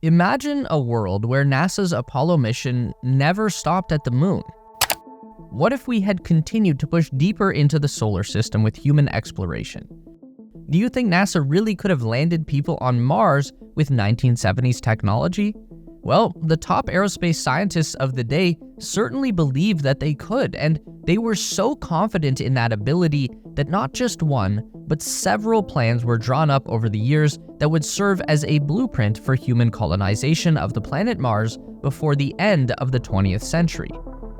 Imagine a world where NASA's Apollo mission never stopped at the moon. What if we had continued to push deeper into the solar system with human exploration? Do you think NASA really could have landed people on Mars with 1970s technology? Well, the top aerospace scientists of the day certainly believed that they could, and they were so confident in that ability that not just one, but several plans were drawn up over the years that would serve as a blueprint for human colonization of the planet Mars before the end of the 20th century.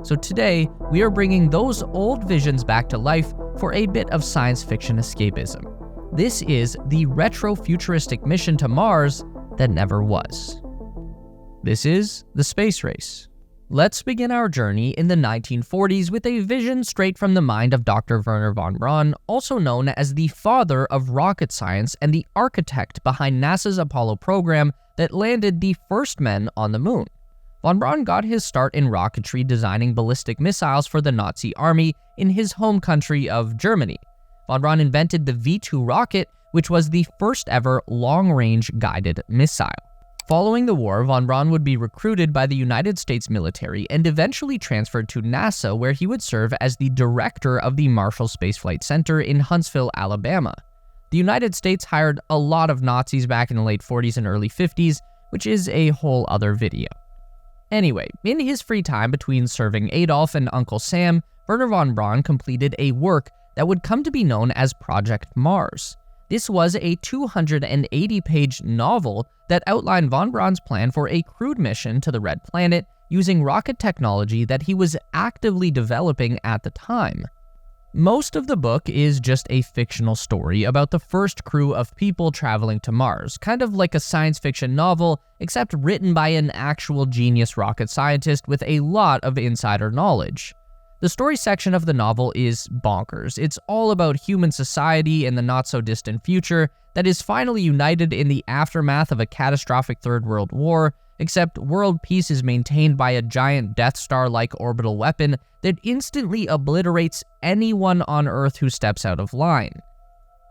So today, we are bringing those old visions back to life for a bit of science fiction escapism. This is the retro-futuristic mission to Mars that never was. This is The Space Race. Let's begin our journey in the 1940s with a vision straight from the mind of Dr. Wernher von Braun, also known as the father of rocket science and the architect behind NASA's Apollo program that landed the first men on the moon. Von Braun got his start in rocketry designing ballistic missiles for the Nazi army in his home country of Germany. Von Braun invented the V-2 rocket, which was the first ever long-range guided missile. Following the war, von Braun would be recruited by the United States military and eventually transferred to NASA, where he would serve as the director of the Marshall Space Flight Center in Huntsville, Alabama. The United States hired a lot of Nazis back in the late 40s and early 50s, which is a whole other video. Anyway, in his free time between serving Adolf and Uncle Sam, Wernher von Braun completed a work that would come to be known as Project Mars. This was a 280-page novel that outlined von Braun's plan for a crewed mission to the Red Planet using rocket technology that he was actively developing at the time. Most of the book is just a fictional story about the first crew of people traveling to Mars, kind of like a science fiction novel, except written by an actual genius rocket scientist with a lot of insider knowledge. The story section of the novel is bonkers. It's all about human society in the not-so-distant future that is finally united in the aftermath of a catastrophic Third World War, except world peace is maintained by a giant Death Star-like orbital weapon that instantly obliterates anyone on Earth who steps out of line.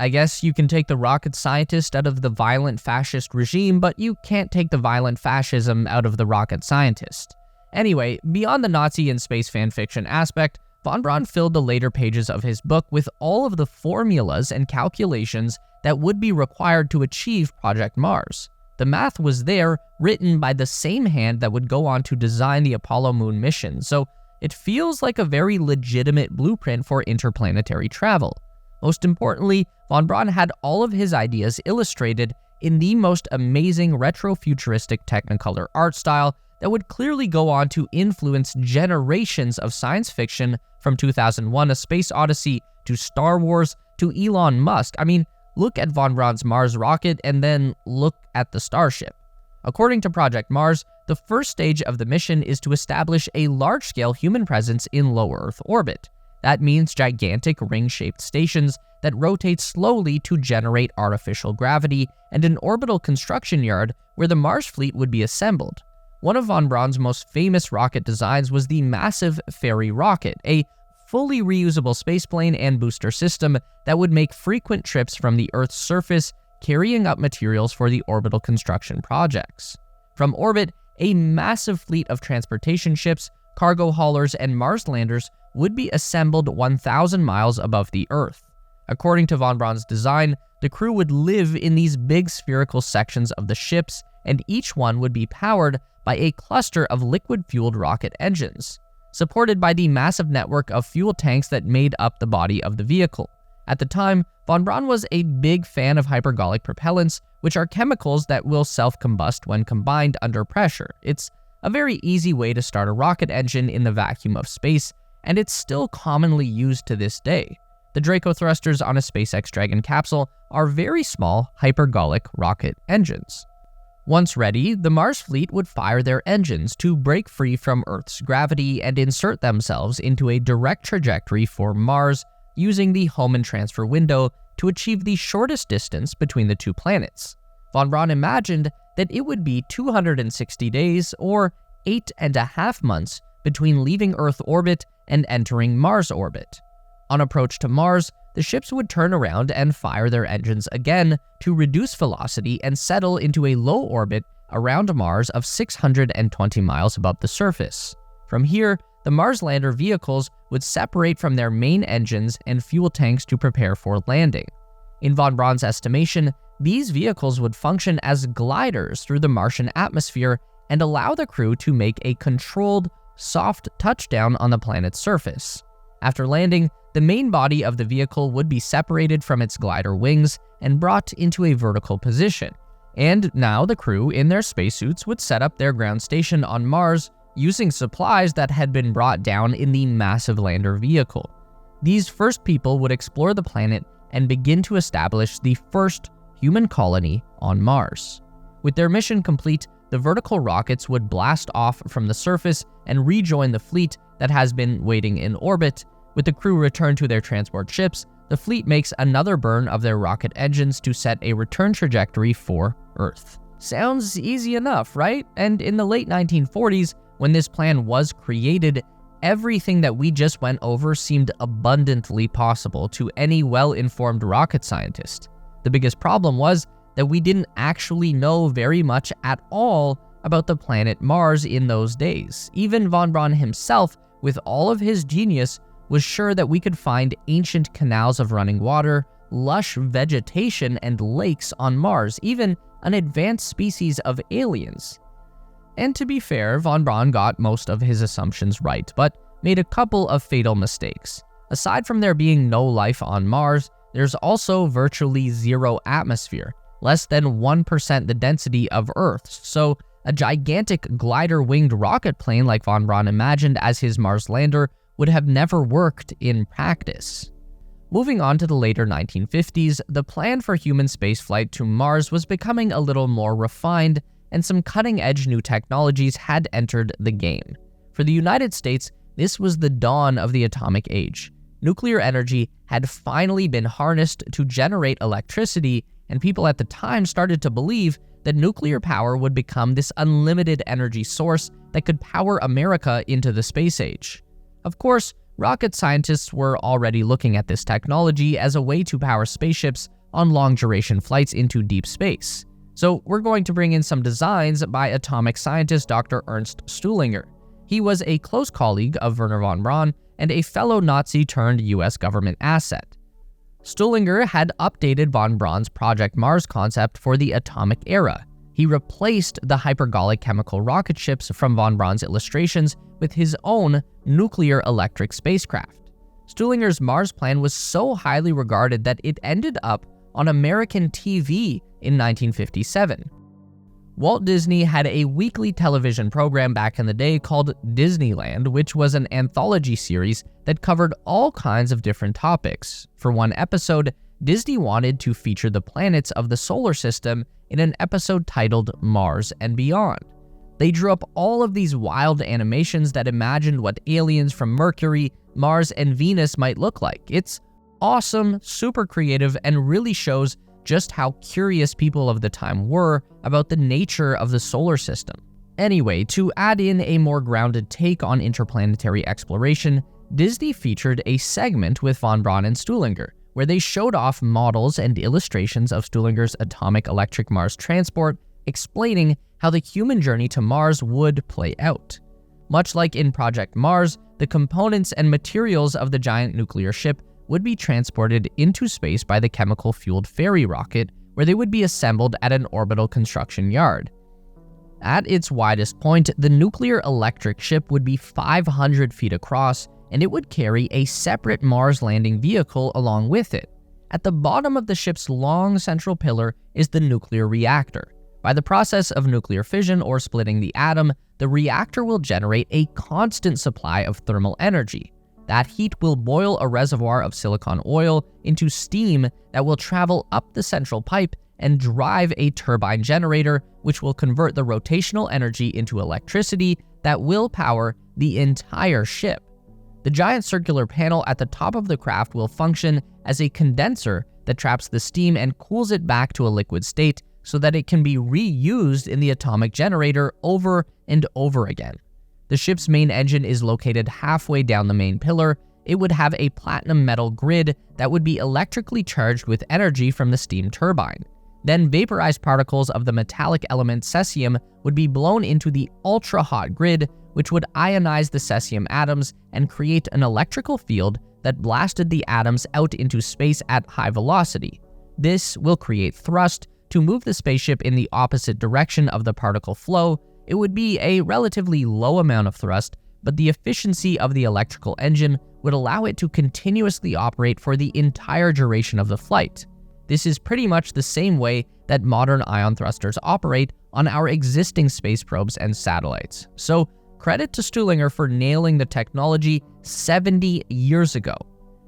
I guess you can take the rocket scientist out of the violent fascist regime, but you can't take the violent fascism out of the rocket scientist. Anyway, beyond the Nazi and space fanfiction aspect, von Braun filled the later pages of his book with all of the formulas and calculations that would be required to achieve Project Mars. The math was there, written by the same hand that would go on to design the Apollo moon mission, so it feels like a very legitimate blueprint for interplanetary travel. Most importantly, von Braun had all of his ideas illustrated in the most amazing retro-futuristic Technicolor art style that would clearly go on to influence generations of science fiction from 2001: A Space Odyssey to Star Wars to Elon Musk. I mean, look at von Braun's Mars rocket and then look at the Starship. According to Project Mars, the first stage of the mission is to establish a large-scale human presence in low Earth orbit. That means gigantic ring-shaped stations that rotate slowly to generate artificial gravity and an orbital construction yard where the Mars fleet would be assembled. One of von Braun's most famous rocket designs was the massive Ferry rocket, a fully reusable spaceplane and booster system that would make frequent trips from the Earth's surface, carrying up materials for the orbital construction projects. From orbit, a massive fleet of transportation ships, cargo haulers, and Mars landers would be assembled 1,000 miles above the Earth. According to von Braun's design, the crew would live in these big spherical sections of the ships, and each one would be powered by a cluster of liquid-fueled rocket engines, supported by the massive network of fuel tanks that made up the body of the vehicle. At the time, von Braun was a big fan of hypergolic propellants, which are chemicals that will self-combust when combined under pressure. It's a very easy way to start a rocket engine in the vacuum of space, and it's still commonly used to this day. The Draco thrusters on a SpaceX Dragon capsule are very small hypergolic rocket engines. Once ready, the Mars fleet would fire their engines to break free from Earth's gravity and insert themselves into a direct trajectory for Mars using the Hohmann transfer window to achieve the shortest distance between the two planets. Von Braun imagined that it would be 260 days or 8.5 months between leaving Earth orbit and entering Mars orbit. On approach to Mars, the ships would turn around and fire their engines again to reduce velocity and settle into a low orbit around Mars of 620 miles above the surface. From here, the Mars lander vehicles would separate from their main engines and fuel tanks to prepare for landing. In von Braun's estimation, these vehicles would function as gliders through the Martian atmosphere and allow the crew to make a controlled, soft touchdown on the planet's surface. After landing, the main body of the vehicle would be separated from its glider wings and brought into a vertical position. And now the crew in their spacesuits would set up their ground station on Mars using supplies that had been brought down in the massive lander vehicle. These first people would explore the planet and begin to establish the first human colony on Mars. With their mission complete, the vertical rockets would blast off from the surface and rejoin the fleet that has been waiting in orbit. With the crew returned to their transport ships, the fleet makes another burn of their rocket engines to set a return trajectory for Earth. Sounds easy enough, right? And in the late 1940s, when this plan was created, everything that we just went over seemed abundantly possible to any well-informed rocket scientist. The biggest problem was that we didn't actually know very much at all about the planet Mars in those days. Even von Braun himself, with all of his genius, was sure that we could find ancient canals of running water, lush vegetation, and lakes on Mars, even an advanced species of aliens. And to be fair, von Braun got most of his assumptions right, but made a couple of fatal mistakes. Aside from there being no life on Mars, there's also virtually zero atmosphere, less than 1% the density of Earth's, so a gigantic glider-winged rocket plane like von Braun imagined as his Mars lander would have never worked in practice. Moving on to the later 1950s, the plan for human spaceflight to Mars was becoming a little more refined, and some cutting-edge new technologies had entered the game. For the United States, this was the dawn of the atomic age. Nuclear energy had finally been harnessed to generate electricity, and people at the time started to believe that nuclear power would become this unlimited energy source that could power America into the space age. Of course, rocket scientists were already looking at this technology as a way to power spaceships on long-duration flights into deep space. So we're going to bring in some designs by atomic scientist Dr. Ernst Stuhlinger. He was a close colleague of Wernher von Braun and a fellow Nazi-turned-US government asset. Stuhlinger had updated von Braun's Project Mars concept for the atomic era. He replaced the hypergolic chemical rocket ships from von Braun's illustrations with his own nuclear electric spacecraft. Stuhlinger's Mars plan was so highly regarded that it ended up on American TV in 1957. Walt Disney had a weekly television program back in the day called Disneyland, which was an anthology series that covered all kinds of different topics. For one episode, Disney wanted to feature the planets of the solar system in an episode titled Mars and Beyond. They drew up all of these wild animations that imagined what aliens from Mercury, Mars, and Venus might look like. It's awesome, super creative, and really shows just how curious people of the time were about the nature of the solar system. Anyway, to add in a more grounded take on interplanetary exploration, Disney featured a segment with von Braun and Stuhlinger, where they showed off models and illustrations of Stuhlinger's atomic electric Mars transport, explaining how the human journey to Mars would play out. Much like in Project Mars, the components and materials of the giant nuclear ship would be transported into space by the chemical-fueled ferry rocket, where they would be assembled at an orbital construction yard. At its widest point, the nuclear electric ship would be 500 feet across, and it would carry a separate Mars landing vehicle along with it. At the bottom of the ship's long central pillar is the nuclear reactor. By the process of nuclear fission or splitting the atom, the reactor will generate a constant supply of thermal energy. That heat will boil a reservoir of silicon oil into steam that will travel up the central pipe and drive a turbine generator, which will convert the rotational energy into electricity that will power the entire ship. The giant circular panel at the top of the craft will function as a condenser that traps the steam and cools it back to a liquid state so that it can be reused in the atomic generator over and over again. The ship's main engine is located halfway down the main pillar. It would have a platinum metal grid that would be electrically charged with energy from the steam turbine. Then vaporized particles of the metallic element cesium would be blown into the ultra-hot grid, which would ionize the cesium atoms and create an electrical field that blasted the atoms out into space at high velocity. This will create thrust to move the spaceship in the opposite direction of the particle flow. It would be a relatively low amount of thrust, but the efficiency of the electrical engine would allow it to continuously operate for the entire duration of the flight. This is pretty much the same way that modern ion thrusters operate on our existing space probes and satellites. So, credit to Stuhlinger for nailing the technology 70 years ago.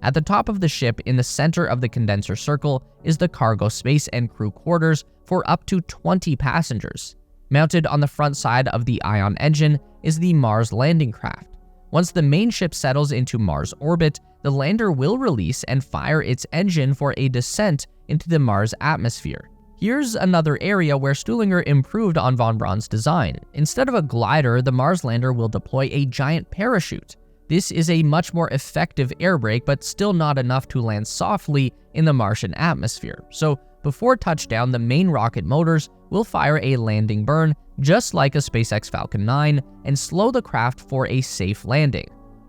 At the top of the ship, in the center of the condenser circle, is the cargo space and crew quarters for up to 20 passengers. Mounted on the front side of the ion engine is the Mars landing craft. Once the main ship settles into Mars orbit, the lander will release and fire its engine for a descent into the Mars atmosphere. Here's another area where Stuhlinger improved on von Braun's design. Instead of a glider, the Mars lander will deploy a giant parachute. This is a much more effective air brake, but still not enough to land softly in the Martian atmosphere. So before touchdown, the main rocket motors will fire a landing burn, just like a SpaceX Falcon 9, and slow the craft for a safe landing.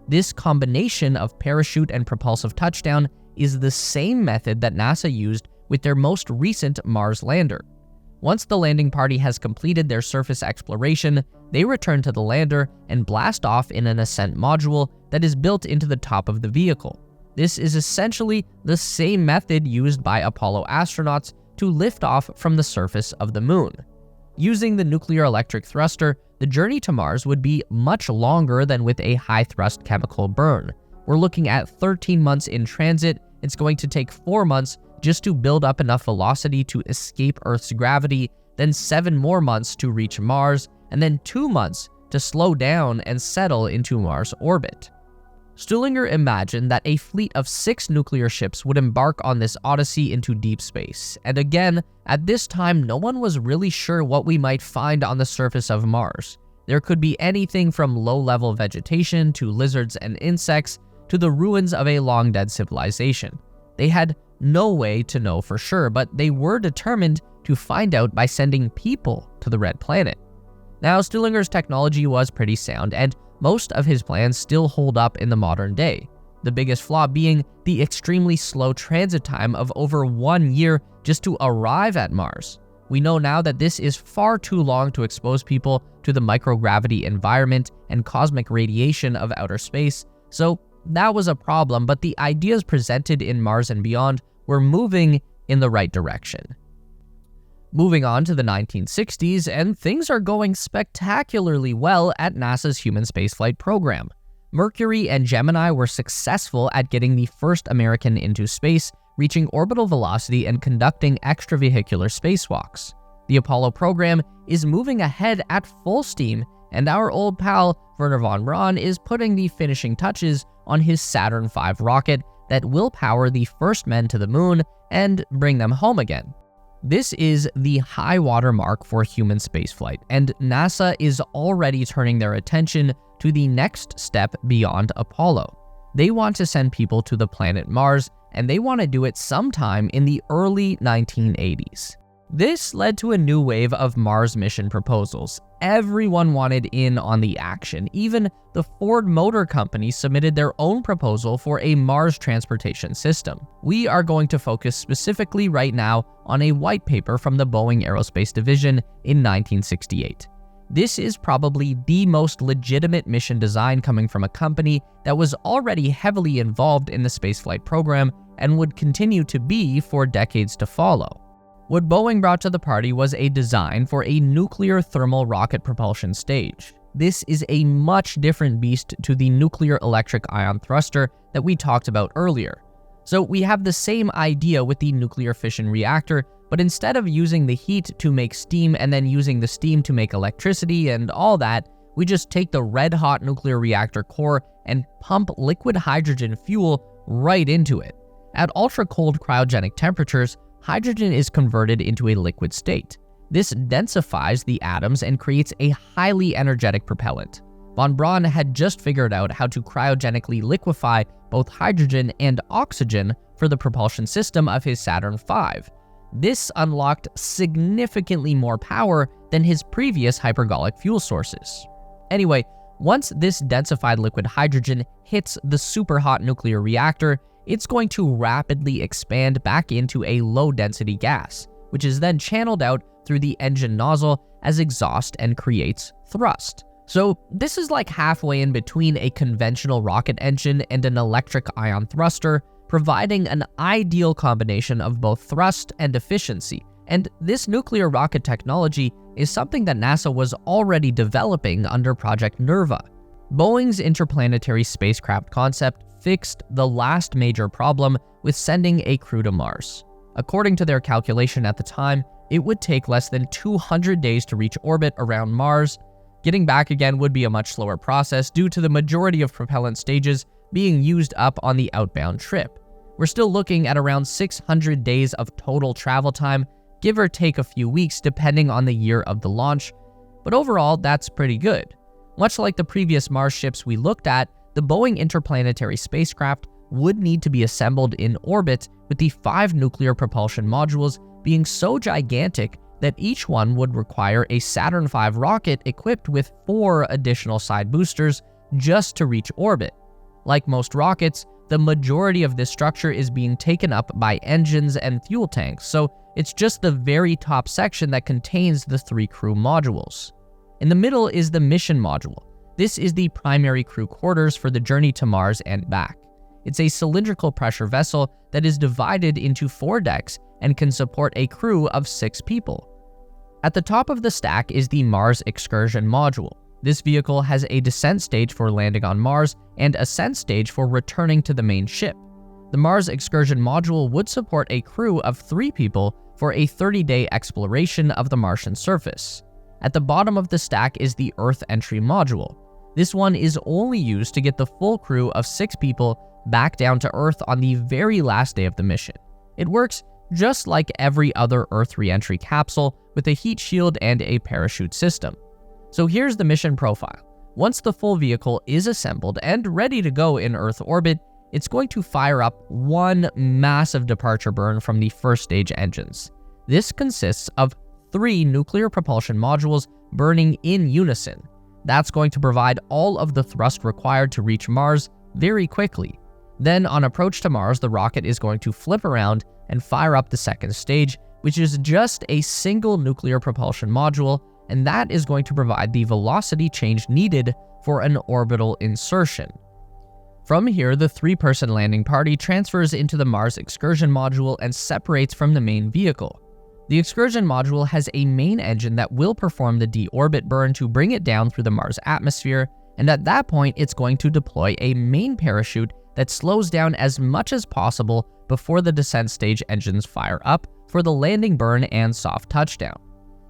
This combination of parachute and propulsive touchdown is the same method that NASA used with their most recent Mars lander. Once the landing party has completed their surface exploration, they return to the lander and blast off in an ascent module that is built into the top of the vehicle. This is essentially the same method used by Apollo astronauts to lift off from the surface of the moon. Using the nuclear electric thruster, the journey to Mars would be much longer than with a high-thrust chemical burn. We're looking at 13 months in transit. It's going to take 4 months just to build up enough velocity to escape Earth's gravity, then 7 more months to reach Mars, and then 2 months to slow down and settle into Mars orbit. Stuhlinger imagined that a fleet of 6 nuclear ships would embark on this odyssey into deep space, and again, at this time, no one was really sure what we might find on the surface of Mars. There could be anything from low-level vegetation to lizards and insects to the ruins of a long-dead civilization. They had no way to know for sure, but they were determined to find out by sending people to the Red Planet. Now, Stuhlinger's technology was pretty sound, and most of his plans still hold up in the modern day, the biggest flaw being the extremely slow transit time of over 1 year just to arrive at Mars. We know now that this is far too long to expose people to the microgravity environment and cosmic radiation of outer space, so that was a problem, but the ideas presented in Mars and Beyond were moving in the right direction. Moving on to the 1960s, and things are going spectacularly well at NASA's human spaceflight program. Mercury and Gemini were successful at getting the first American into space, reaching orbital velocity and conducting extravehicular spacewalks. The Apollo program is moving ahead at full steam, and our old pal Wernher von Braun is putting the finishing touches on his Saturn V rocket that will power the first men to the moon and bring them home again. This is the high water mark for human spaceflight, and NASA is already turning their attention to the next step beyond Apollo. They want to send people to the planet Mars, and they want to do it sometime in the early 1980s. This led to a new wave of Mars mission proposals. Everyone wanted in on the action. Even the Ford Motor Company submitted their own proposal for a Mars transportation system. We are going to focus specifically right now on a white paper from the Boeing Aerospace Division in 1968. This is probably the most legitimate mission design coming from a company that was already heavily involved in the spaceflight program and would continue to be for decades to follow. What Boeing brought to the party was a design for a nuclear thermal rocket propulsion stage. This is a much different beast to the nuclear electric ion thruster that we talked about earlier. So we have the same idea with the nuclear fission reactor, but instead of using the heat to make steam and then using the steam to make electricity and all that, we just take the red-hot nuclear reactor core and pump liquid hydrogen fuel right into it. At ultra-cold cryogenic temperatures, hydrogen is converted into a liquid state. This densifies the atoms and creates a highly energetic propellant. Von Braun had just figured out how to cryogenically liquefy both hydrogen and oxygen for the propulsion system of his Saturn V. This unlocked significantly more power than his previous hypergolic fuel sources. Anyway, once this densified liquid hydrogen hits the super-hot nuclear reactor, it's going to rapidly expand back into a low-density gas, which is then channeled out through the engine nozzle as exhaust and creates thrust. So this is like halfway in between a conventional rocket engine and an electric ion thruster, providing an ideal combination of both thrust and efficiency. And this nuclear rocket technology is something that NASA was already developing under Project Nerva. Boeing's interplanetary spacecraft concept fixed the last major problem with sending a crew to Mars. According to their calculation at the time, it would take less than 200 days to reach orbit around Mars. Getting back again would be a much slower process due to the majority of propellant stages being used up on the outbound trip. We're still looking at around 600 days of total travel time, give or take a few weeks depending on the year of the launch, but overall that's pretty good. Much like the previous Mars ships we looked at, the Boeing interplanetary spacecraft would need to be assembled in orbit, with the 5 nuclear propulsion modules being so gigantic that each one would require a Saturn V rocket equipped with 4 additional side boosters just to reach orbit. Like most rockets, the majority of this structure is being taken up by engines and fuel tanks, so it's just the very top section that contains the 3 crew modules. In the middle is the mission module. This is the primary crew quarters for the journey to Mars and back. It's a cylindrical pressure vessel that is divided into 4 decks and can support a crew of 6 people. At the top of the stack is the Mars Excursion module. This vehicle has a descent stage for landing on Mars and ascent stage for returning to the main ship. The Mars Excursion module would support a crew of 3 people for a 30-day exploration of the Martian surface. At the bottom of the stack is the Earth Entry module. This one is only used to get the full crew of 6 people back down to Earth on the very last day of the mission. It works just like every other Earth re-entry capsule with a heat shield and a parachute system. So here's the mission profile. Once the full vehicle is assembled and ready to go in Earth orbit, it's going to fire up one massive departure burn from the first stage engines. This consists of 3 nuclear propulsion modules burning in unison. That's going to provide all of the thrust required to reach Mars very quickly. Then on approach to Mars, the rocket is going to flip around and fire up the second stage, which is just a single nuclear propulsion module, and that is going to provide the velocity change needed for an orbital insertion. From here, the 3-person landing party transfers into the Mars Excursion module and separates from the main vehicle. The Excursion module has a main engine that will perform the deorbit burn to bring it down through the Mars atmosphere, and at that point, it's going to deploy a main parachute that slows down as much as possible before the descent stage engines fire up for the landing burn and soft touchdown.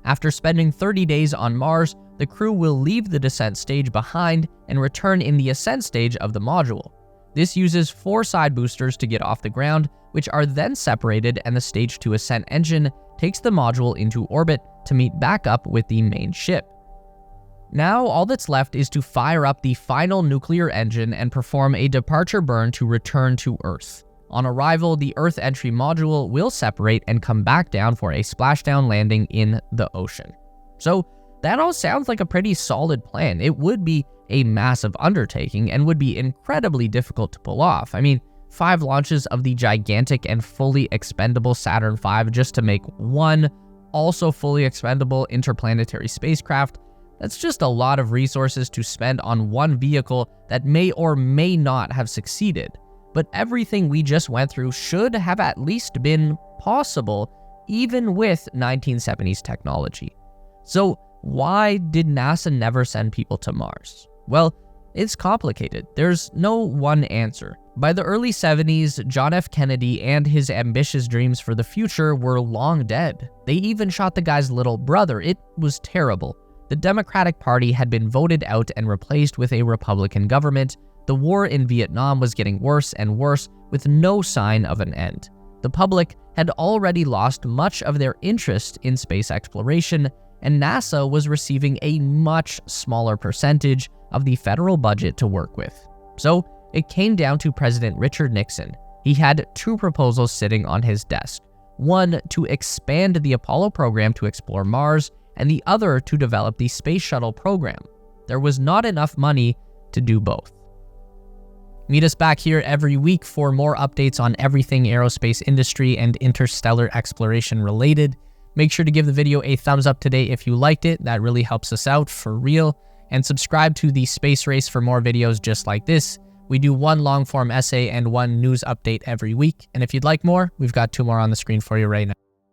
After spending 30 days on Mars, the crew will leave the descent stage behind and return in the ascent stage of the module. This uses 4 side boosters to get off the ground, which are then separated, and the Stage 2 ascent engine takes the module into orbit to meet back up with the main ship. Now, all that's left is to fire up the final nuclear engine and perform a departure burn to return to Earth. On arrival, the Earth Entry module will separate and come back down for a splashdown landing in the ocean. So, that all sounds like a pretty solid plan. It would be a massive undertaking and would be incredibly difficult to pull off. I mean, 5 launches of the gigantic and fully expendable Saturn V just to make one also fully expendable interplanetary spacecraft. That's just a lot of resources to spend on one vehicle that may or may not have succeeded. But everything we just went through should have at least been possible, even with 1970s technology. So why did NASA never send people to Mars? Well, it's complicated. There's no one answer. By the early 70s, John F. Kennedy and his ambitious dreams for the future were long dead. They even shot the guy's little brother. It was terrible. The Democratic Party had been voted out and replaced with a Republican government. The war in Vietnam was getting worse and worse, with no sign of an end. The public had already lost much of their interest in space exploration, and NASA was receiving a much smaller percentage of the federal budget to work with. So it came down to President Richard Nixon. He had 2 proposals sitting on his desk. one to expand the Apollo program to explore Mars, and the other to develop the Space Shuttle program. There was not enough money to do both. Meet us back here every week for more updates on everything aerospace industry and interstellar exploration related. Make sure to give the video a thumbs up today if you liked it. That really helps us out for real. And subscribe to the Space Race for more videos just like this. We do one long form essay and one news update every week. And if you'd like more, we've got 2 more on the screen for you right now.